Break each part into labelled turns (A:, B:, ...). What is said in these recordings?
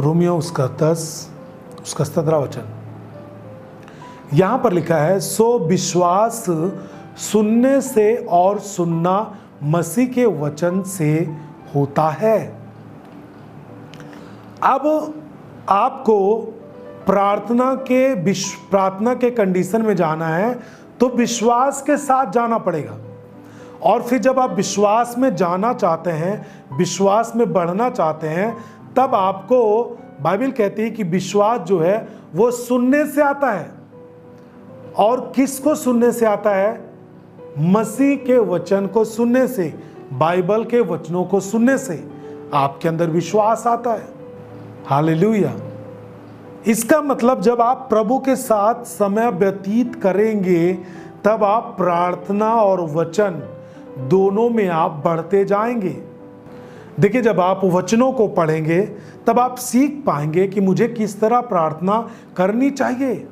A: Romeo उसका 10 उसका 17 वचन। यहाँ पर लिखा है, सो विश्वास सुनने से और सुनना मसीह के वचन से होता है। अब आपको प्रार्थना के कंडीशन में जाना है तो विश्वास के साथ जाना पड़ेगा। और फिर जब आप विश्वास में जाना चाहते हैं, विश्वास में बढ़ना चाहते हैं, तब आपको बाइबल कहती है कि विश्वास जो है वो सुनने से आता है। और किसको सुनने से आता है? मसीह के वचन को सुनने से, बाइबल के वचनों को सुनने से आपके अंदर विश्वास आता है। हालेलुया। इसका मतलब जब आप प्रभु के साथ समय व्यतीत करेंगे तब आप प्रार्थना और वचन दोनों में आप बढ़ते जाएंगे। देखिए, जब आप वचनों को पढ़ेंगे तब आप सीख पाएंगे कि मुझे किस तरह प्रार्थना करनी चाहिए।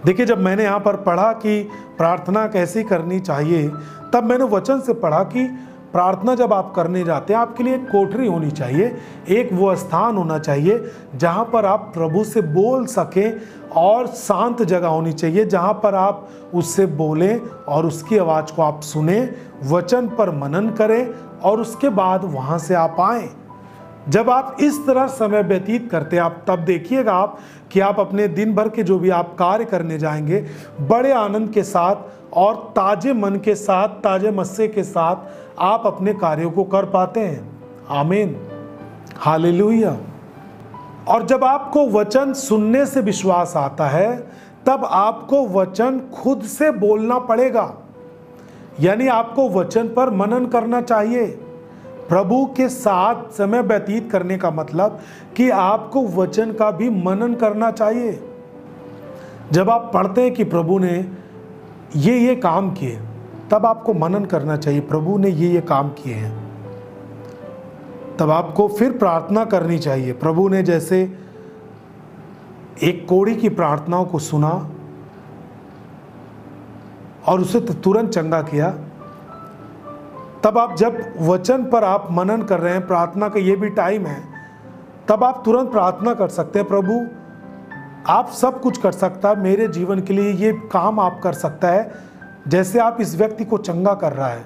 A: देखिए, जब मैंने यहाँ पर पढ़ा कि प्रार्थना कैसी करनी चाहिए, तब मैंने वचन से पढ़ा कि प्रार्थना जब आप करने जाते हैं, आपके लिए एक कोठरी होनी चाहिए, एक वो स्थान होना चाहिए जहाँ पर आप प्रभु से बोल सकें, और शांत जगह होनी चाहिए जहाँ पर आप उससे बोलें और उसकी आवाज़ को आप सुने, वचन पर मनन करें और उसके बाद वहाँ से आप आएँ। जब आप इस तरह समय व्यतीत करते हैं, आप तब देखिएगा आप कि आप अपने दिन भर के जो भी आप कार्य करने जाएंगे, बड़े आनंद के साथ और ताजे मन के साथ, ताजे मस्से के साथ आप अपने कार्यों को कर पाते हैं। आमीन, हालेलुया। और जब आपको वचन सुनने से विश्वास आता है, तब आपको वचन खुद से बोलना पड़ेगा। यानी आपको वचन पर मनन करना चाहिए। प्रभु के साथ समय व्यतीत करने का मतलब कि आपको वचन का भी मनन करना चाहिए। जब आप पढ़ते हैं कि प्रभु ने ये काम किए, तब आपको मनन करना चाहिए, प्रभु ने ये काम किए हैं। तब आपको फिर प्रार्थना करनी चाहिए। प्रभु ने जैसे एक कोढ़ी की प्रार्थनाओं को सुना और उसे तुरंत चंगा किया, तब आप जब वचन पर आप मनन कर रहे हैं, प्रार्थना का ये भी टाइम है, तब आप तुरंत प्रार्थना कर सकते हैं, प्रभु आप सब कुछ कर सकता है, मेरे जीवन के लिए ये काम आप कर सकता है जैसे आप इस व्यक्ति को चंगा कर रहा है।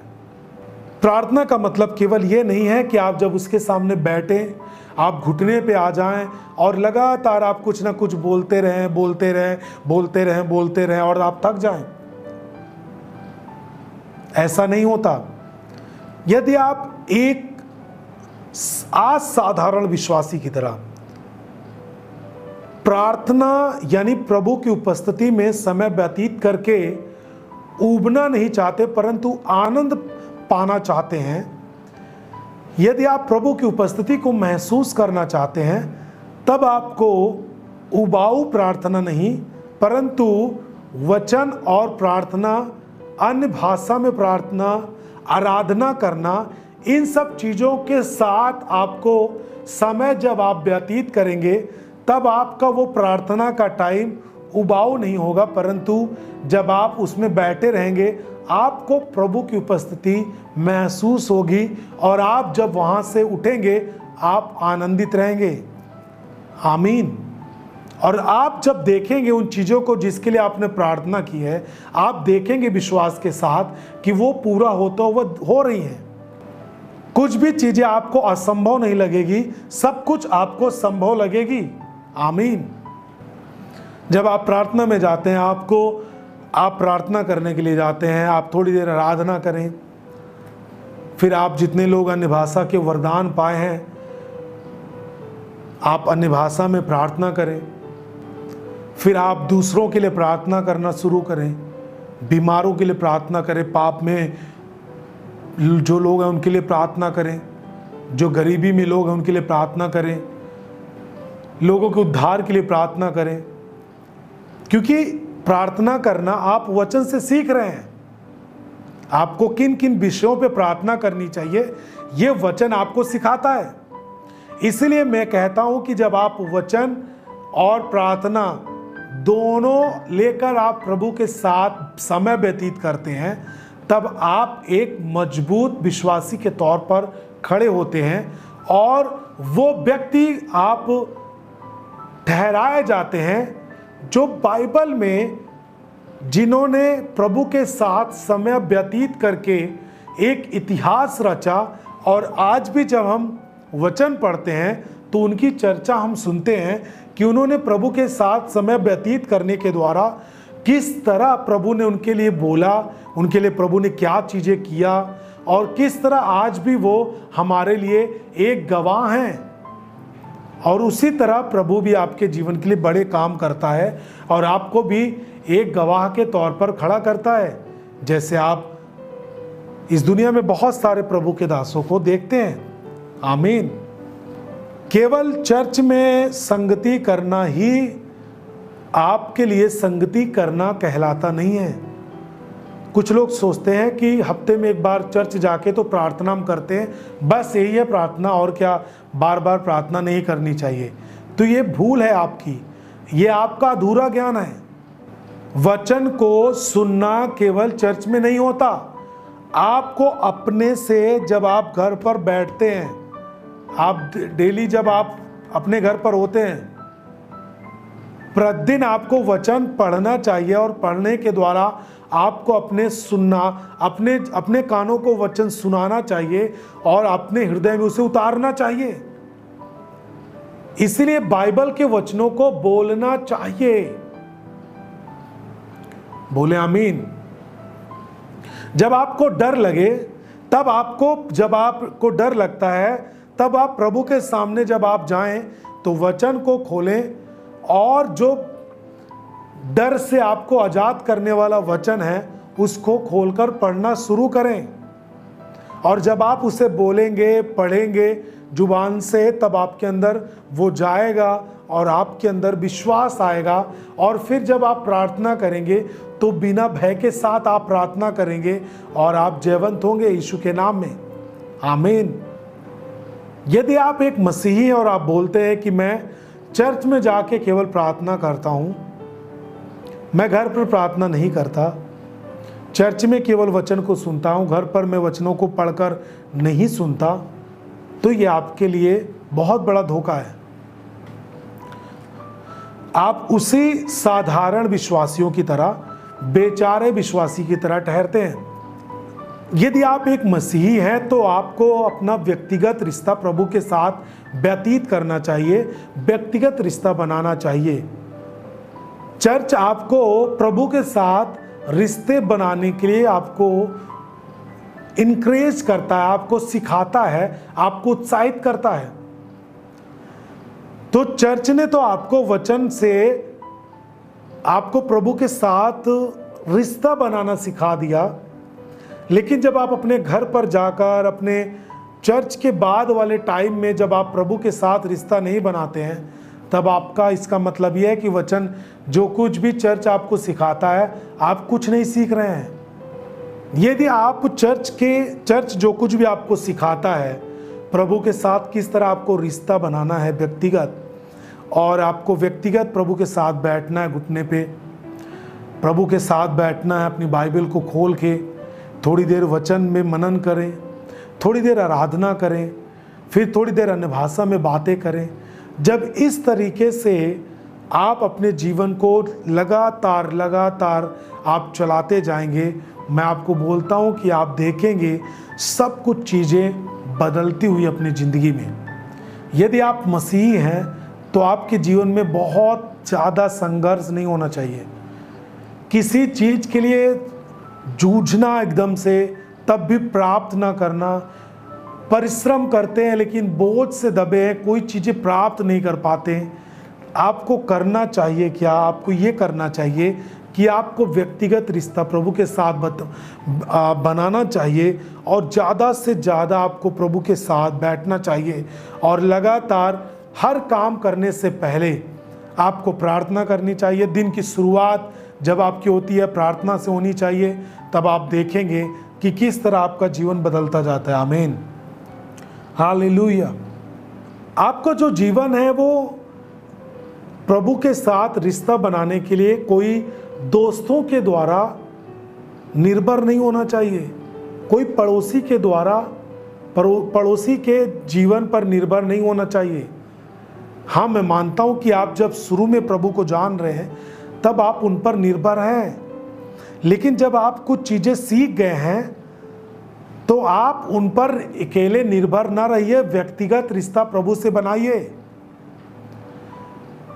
A: प्रार्थना का मतलब केवल ये नहीं है कि आप जब उसके सामने बैठे, आप घुटने पे आ जाएं और लगातार आप कुछ ना कुछ बोलते रहें और आप थक जाएं। ऐसा नहीं होता। यदि आप एक असाधारण विश्वासी की तरह प्रार्थना यानी प्रभु की उपस्थिति में समय व्यतीत करके ऊबना नहीं चाहते, परंतु आनंद पाना चाहते हैं, यदि आप प्रभु की उपस्थिति को महसूस करना चाहते हैं, तब आपको उबाऊ प्रार्थना नहीं, परंतु वचन और प्रार्थना, अन्य भाषा में प्रार्थना, आराधना करना, इन सब चीज़ों के साथ आपको समय जब आप व्यतीत करेंगे, तब आपका वो प्रार्थना का टाइम उबाऊ नहीं होगा, परंतु जब आप उसमें बैठे रहेंगे, आपको प्रभु की उपस्थिति महसूस होगी और आप जब वहाँ से उठेंगे, आप आनंदित रहेंगे। आमीन। और आप जब देखेंगे उन चीज़ों को जिसके लिए आपने प्रार्थना की है, आप देखेंगे विश्वास के साथ कि वो पूरा होता हो रही है। कुछ भी चीज़ें आपको असंभव नहीं लगेगी, सब कुछ आपको संभव लगेगी। आमीन। जब आप प्रार्थना में जाते हैं, आप प्रार्थना करने के लिए जाते हैं, आप थोड़ी देर आराधना करें, फिर आप जितने लोग अन्य भाषा के वरदान पाए हैं, आप अन्य भाषा में प्रार्थना करें, फिर आप दूसरों के लिए प्रार्थना करना शुरू करें, बीमारों के लिए प्रार्थना करें, पाप में जो लोग हैं उनके लिए प्रार्थना करें, जो गरीबी में लोग हैं उनके लिए प्रार्थना करें, लोगों के उद्धार के लिए प्रार्थना करें। क्योंकि प्रार्थना करना आप वचन से सीख रहे हैं। आपको किन किन विषयों पे प्रार्थना करनी चाहिए, ये वचन आपको सिखाता है। इसलिए मैं कहता हूं कि जब आप वचन और प्रार्थना दोनों लेकर आप प्रभु के साथ समय व्यतीत करते हैं, तब आप एक मजबूत विश्वासी के तौर पर खड़े होते हैं और वो व्यक्ति आप ठहराए जाते हैं जो बाइबल में जिन्होंने प्रभु के साथ समय व्यतीत करके एक इतिहास रचा, और आज भी जब हम वचन पढ़ते हैं तो उनकी चर्चा हम सुनते हैं कि उन्होंने प्रभु के साथ समय व्यतीत करने के द्वारा किस तरह प्रभु ने उनके लिए बोला, उनके लिए प्रभु ने क्या चीज़ें किया, और किस तरह आज भी वो हमारे लिए एक गवाह हैं। और उसी तरह प्रभु भी आपके जीवन के लिए बड़े काम करता है और आपको भी एक गवाह के तौर पर खड़ा करता है। जैसे आप इस दुनिया में बहुत सारे प्रभु के दासों को देखते हैं। आमीन। केवल चर्च में संगति करना ही आपके लिए संगति करना कहलाता नहीं है। कुछ लोग सोचते हैं कि हफ्ते में एक बार चर्च जाके तो प्रार्थना हम करते हैं, बस यही है प्रार्थना, और क्या बार बार प्रार्थना नहीं करनी चाहिए। तो ये भूल है आपकी, ये आपका अधूरा ज्ञान है। वचन को सुनना केवल चर्च में नहीं होता, आपको अपने से जब आप घर पर बैठते हैं, आप डेली जब आप अपने घर पर होते हैं, प्रतिदिन आपको वचन पढ़ना चाहिए, और पढ़ने के द्वारा आपको अपने कानों को वचन सुनाना चाहिए और अपने हृदय में उसे उतारना चाहिए। इसलिए बाइबल के वचनों को बोलना चाहिए। बोले आमीन। जब आपको डर लगे, जब आपको डर लगता है, तब आप प्रभु के सामने जब आप जाएं तो वचन को खोलें, और जो डर से आपको आजाद करने वाला वचन है उसको खोलकर पढ़ना शुरू करें। और जब आप उसे बोलेंगे, पढ़ेंगे जुबान से, तब आपके अंदर वो जाएगा और आपके अंदर विश्वास आएगा। और फिर जब आप प्रार्थना करेंगे तो बिना भय के साथ आप प्रार्थना करेंगे और आप जयवंत होंगे यीशु के नाम में। आमीन। यदि आप एक मसीही हैं और आप बोलते हैं कि मैं चर्च में जाके केवल प्रार्थना करता हूं, मैं घर पर प्रार्थना नहीं करता, चर्च में केवल वचन को सुनता हूं, घर पर मैं वचनों को पढ़कर नहीं सुनता, तो ये आपके लिए बहुत बड़ा धोखा है। आप उसी साधारण विश्वासियों की तरह, बेचारे विश्वासी की तरह ठहरते हैं। यदि आप एक मसीही हैं तो आपको अपना व्यक्तिगत रिश्ता प्रभु के साथ व्यतीत करना चाहिए, व्यक्तिगत रिश्ता बनाना चाहिए। चर्च आपको प्रभु के साथ रिश्ते बनाने के लिए आपको इनकरेज करता है, आपको सिखाता है, आपको उत्साहित करता है। तो चर्च ने तो आपको वचन से आपको प्रभु के साथ रिश्ता बनाना सिखा दिया, लेकिन जब आप अपने घर पर जाकर अपने चर्च के बाद वाले टाइम में जब आप प्रभु के साथ रिश्ता नहीं बनाते हैं, तब आपका इसका मतलब यह है कि वचन जो कुछ भी चर्च आपको सिखाता है, आप कुछ नहीं सीख रहे हैं। यदि आप चर्च जो कुछ भी आपको सिखाता है, प्रभु के साथ किस तरह आपको रिश्ता बनाना है व्यक्तिगत, और आपको व्यक्तिगत प्रभु के साथ बैठना है, घुटने पे प्रभु के साथ बैठना है, अपनी बाइबल को खोल के थोड़ी देर वचन में मनन करें, थोड़ी देर आराधना करें, फिर थोड़ी देर अन्य भाषा में बातें करें। जब इस तरीके से आप अपने जीवन को लगातार आप चलाते जाएंगे, मैं आपको बोलता हूं कि आप देखेंगे सब कुछ चीज़ें बदलती हुई अपनी ज़िंदगी में। यदि आप मसीही हैं तो आपके जीवन में बहुत ज़्यादा संघर्ष नहीं होना चाहिए। किसी चीज़ के लिए जूझना एकदम से, तब भी प्राप्त ना करना। परिश्रम करते हैं लेकिन बोझ से दबे हैं, कोई चीज़ें प्राप्त नहीं कर पाते। आपको करना चाहिए क्या? आपको ये करना चाहिए कि आपको व्यक्तिगत रिश्ता प्रभु के साथ बनाना चाहिए, और ज़्यादा से ज़्यादा आपको प्रभु के साथ बैठना चाहिए, और लगातार हर काम करने से पहले आपको प्रार्थना करनी चाहिए। दिन की शुरुआत जब आपकी होती है प्रार्थना से होनी चाहिए, तब आप देखेंगे कि किस तरह आपका जीवन बदलता जाता है। आमीन, हालेलुया। आपका जो जीवन है वो प्रभु के साथ रिश्ता बनाने के लिए कोई दोस्तों के द्वारा निर्भर नहीं होना चाहिए, कोई पड़ोसी के द्वारा पड़ोसी के जीवन पर निर्भर नहीं होना चाहिए। हाँ, मैं मानता हूँ कि आप जब शुरू में प्रभु को जान रहे हैं तब आप उन पर निर्भर हैं, लेकिन जब आप कुछ चीज़ें सीख गए हैं तो आप उन पर अकेले निर्भर ना रहिए, व्यक्तिगत रिश्ता प्रभु से बनाइए।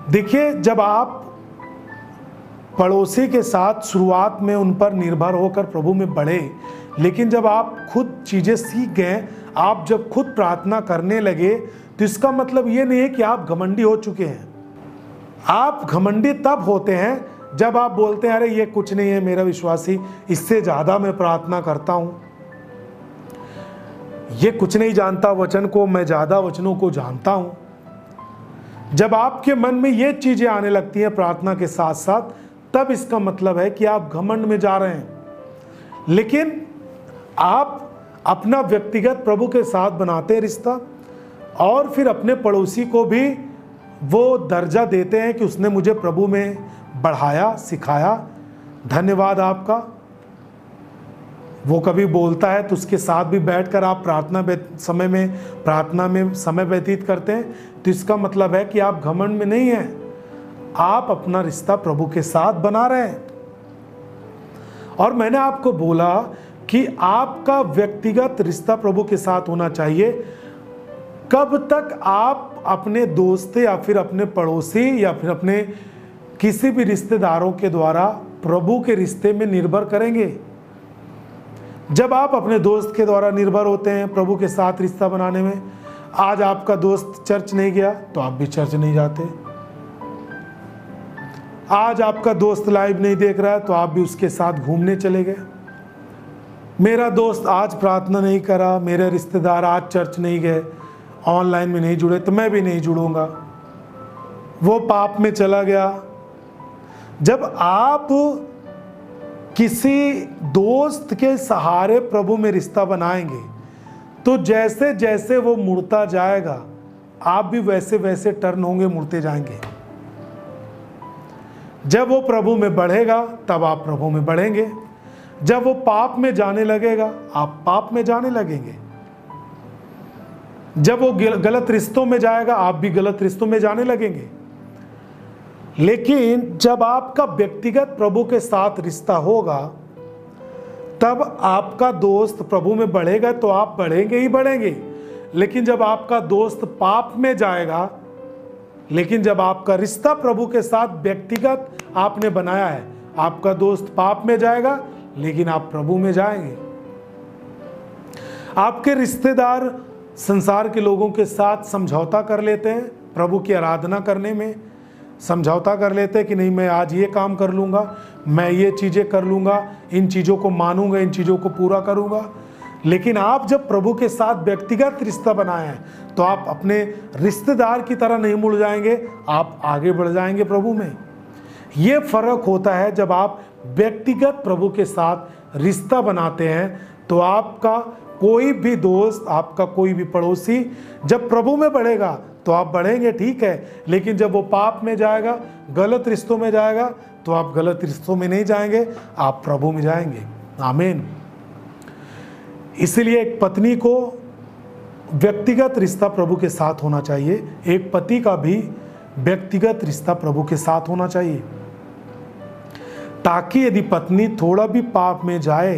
A: देखिए, जब आप पड़ोसी के साथ शुरुआत में उन पर निर्भर होकर प्रभु में बढ़े, लेकिन जब आप खुद चीज़ें सीख गए, आप जब खुद प्रार्थना करने लगे, तो इसका मतलब ये नहीं है कि आप घमंडी हो चुके हैं। आप घमंडी तब होते हैं जब आप बोलते हैं, अरे ये कुछ नहीं है, मेरा विश्वासी इससे ज़्यादा मैं प्रार्थना करता हूँ, ये कुछ नहीं जानता वचन को, मैं ज़्यादा वचनों को जानता हूँ। जब आपके मन में ये चीज़ें आने लगती हैं प्रार्थना के साथ साथ, तब इसका मतलब है कि आप घमंड में जा रहे हैं। लेकिन आप अपना व्यक्तिगत प्रभु के साथ बनाते हैं रिश्ता, और फिर अपने पड़ोसी को भी वो दर्जा देते हैं कि उसने मुझे प्रभु में बढ़ाया, सिखाया, धन्यवाद आपका। वो कभी बोलता है तो उसके साथ भी बैठकर आप प्रार्थना में समय व्यतीत करते हैं, तो इसका मतलब है कि आप घमंड में नहीं हैं, आप अपना रिश्ता प्रभु के साथ बना रहे हैं। और मैंने आपको बोला कि आपका व्यक्तिगत रिश्ता प्रभु के साथ होना चाहिए। कब तक आप अपने दोस्त या फिर अपने पड़ोसी या फिर अपने किसी भी रिश्तेदारों के द्वारा प्रभु के रिश्ते में निर्भर करेंगे? जब आप अपने दोस्त के द्वारा निर्भर होते हैं प्रभु के साथ रिश्ता बनाने में, आज आपका दोस्त चर्च नहीं गया तो आप भी चर्च नहीं जाते, आज आपका दोस्त लाइव नहीं देख रहा है तो आप भी उसके साथ घूमने चले गए। मेरा दोस्त आज प्रार्थना नहीं करा, मेरे रिश्तेदार आज चर्च नहीं गए, ऑनलाइन में नहीं जुड़े, तो मैं भी नहीं जुड़ूंगा, वो पाप में चला गया। जब आप किसी दोस्त के सहारे प्रभु में रिश्ता बनाएंगे, तो जैसे जैसे वो मुड़ता जाएगा, आप भी वैसे वैसे टर्न होंगे, मुड़ते जाएंगे। जब वो प्रभु में बढ़ेगा तब आप प्रभु में बढ़ेंगे, जब वो पाप में जाने लगेगा आप पाप में जाने लगेंगे, जब वो गलत रिश्तों में जाएगा आप भी गलत रिश्तों में जाने लगेंगे। लेकिन जब आपका व्यक्तिगत प्रभु के साथ रिश्ता होगा, तब आपका दोस्त प्रभु में बढ़ेगा तो आप बढ़ेंगे ही बढ़ेंगे। लेकिन जब आपका दोस्त पाप में जाएगा, लेकिन जब आपका रिश्ता प्रभु के साथ व्यक्तिगत आपने बनाया है, आपका दोस्त पाप में जाएगा लेकिन आप प्रभु में जाएंगे। आपके रिश्तेदार संसार के लोगों के साथ समझौता कर लेते हैं, प्रभु की आराधना करने में समझौता कर लेते हैं कि नहीं, मैं आज ये काम कर लूँगा, मैं ये चीज़ें कर लूँगा, इन चीज़ों को मानूंगा, इन चीज़ों को पूरा करूँगा। लेकिन आप जब प्रभु के साथ व्यक्तिगत रिश्ता बनाए हैं, तो आप अपने रिश्तेदार की तरह नहीं मुड़ जाएंगे, आप आगे बढ़ जाएंगे प्रभु में। ये फर्क होता है जब आप व्यक्तिगत प्रभु के साथ रिश्ता बनाते हैं, तो आपका कोई भी दोस्त, आपका कोई भी पड़ोसी जब प्रभु में बढ़ेगा तो आप बढ़ेंगे, ठीक है। लेकिन जब वो पाप में जाएगा, गलत रिश्तों में जाएगा, तो आप गलत रिश्तों में नहीं जाएंगे, आप प्रभु में जाएंगे। आमीन। इसलिए एक पत्नी को व्यक्तिगत रिश्ता प्रभु के साथ होना चाहिए, एक पति का भी व्यक्तिगत रिश्ता प्रभु के साथ होना चाहिए, ताकि यदि पत्नी थोड़ा भी पाप में जाए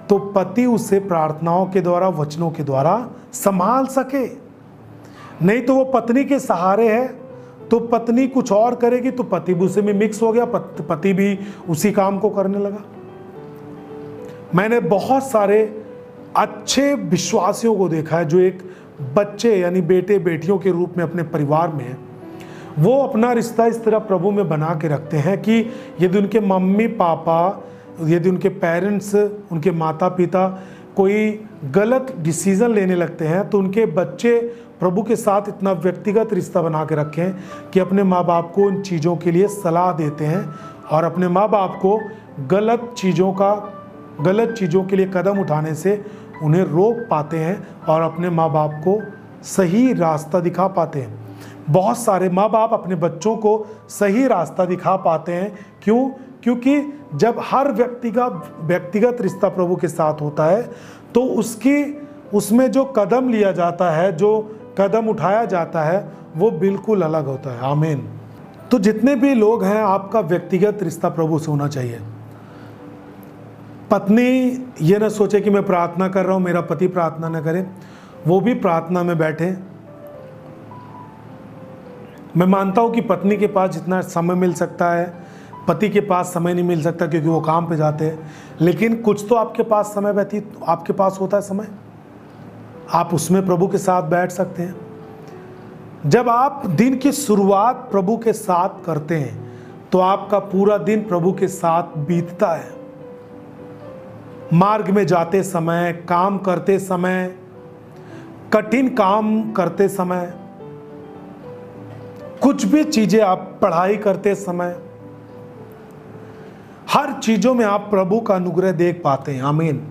A: तो पति उसे प्रार्थनाओं के द्वारा, वचनों के द्वारा संभाल सके। नहीं तो वो पत्नी के सहारे है तो पत्नी कुछ और करेगी तो पति भी उसे में मिक्स हो गया, पति भी उसी काम को करने लगा। मैंने बहुत सारे अच्छे विश्वासियों को देखा है जो एक बच्चे यानी बेटे बेटियों के रूप में अपने परिवार में है, वो अपना रिश्ता इस तरह प्रभु में बना के रखते हैं कि यदि उनके मम्मी पापा, यदि उनके पेरेंट्स, उनके माता पिता कोई गलत डिसीज़न लेने लगते हैं, तो उनके बच्चे प्रभु के साथ इतना व्यक्तिगत रिश्ता बना के रखें कि अपने माँ बाप को उन चीज़ों के लिए सलाह देते हैं और अपने माँ बाप को गलत चीज़ों के लिए कदम उठाने से उन्हें रोक पाते हैं और अपने माँ बाप को सही रास्ता दिखा पाते हैं। बहुत सारे माँ बाप अपने बच्चों को सही रास्ता दिखा पाते हैं। क्यों? क्योंकि जब हर व्यक्ति का व्यक्तिगत रिश्ता प्रभु के साथ होता है तो उसकी उसमें जो कदम लिया जाता है, जो कदम उठाया जाता है, वो बिल्कुल अलग होता है। आमीन। तो जितने भी लोग हैं, आपका व्यक्तिगत रिश्ता प्रभु से होना चाहिए। पत्नी ये ना सोचे कि मैं प्रार्थना कर रहा हूँ, मेरा पति प्रार्थना न करे, वो भी प्रार्थना में बैठे। मैं मानता हूँ कि पत्नी के पास जितना समय मिल सकता है, पति के पास समय नहीं मिल सकता क्योंकि वो काम पे जाते हैं, लेकिन कुछ तो आपके पास समय व्यतीत आपके पास होता है समय, आप उसमें प्रभु के साथ बैठ सकते हैं। जब आप दिन की शुरुआत प्रभु के साथ करते हैं तो आपका पूरा दिन प्रभु के साथ बीतता है। मार्ग में जाते समय, काम करते समय, कठिन काम करते समय, कुछ भी चीजें आप पढ़ाई करते समय, हर चीजों में आप प्रभु का अनुग्रह देख पाते हैं। आमीन।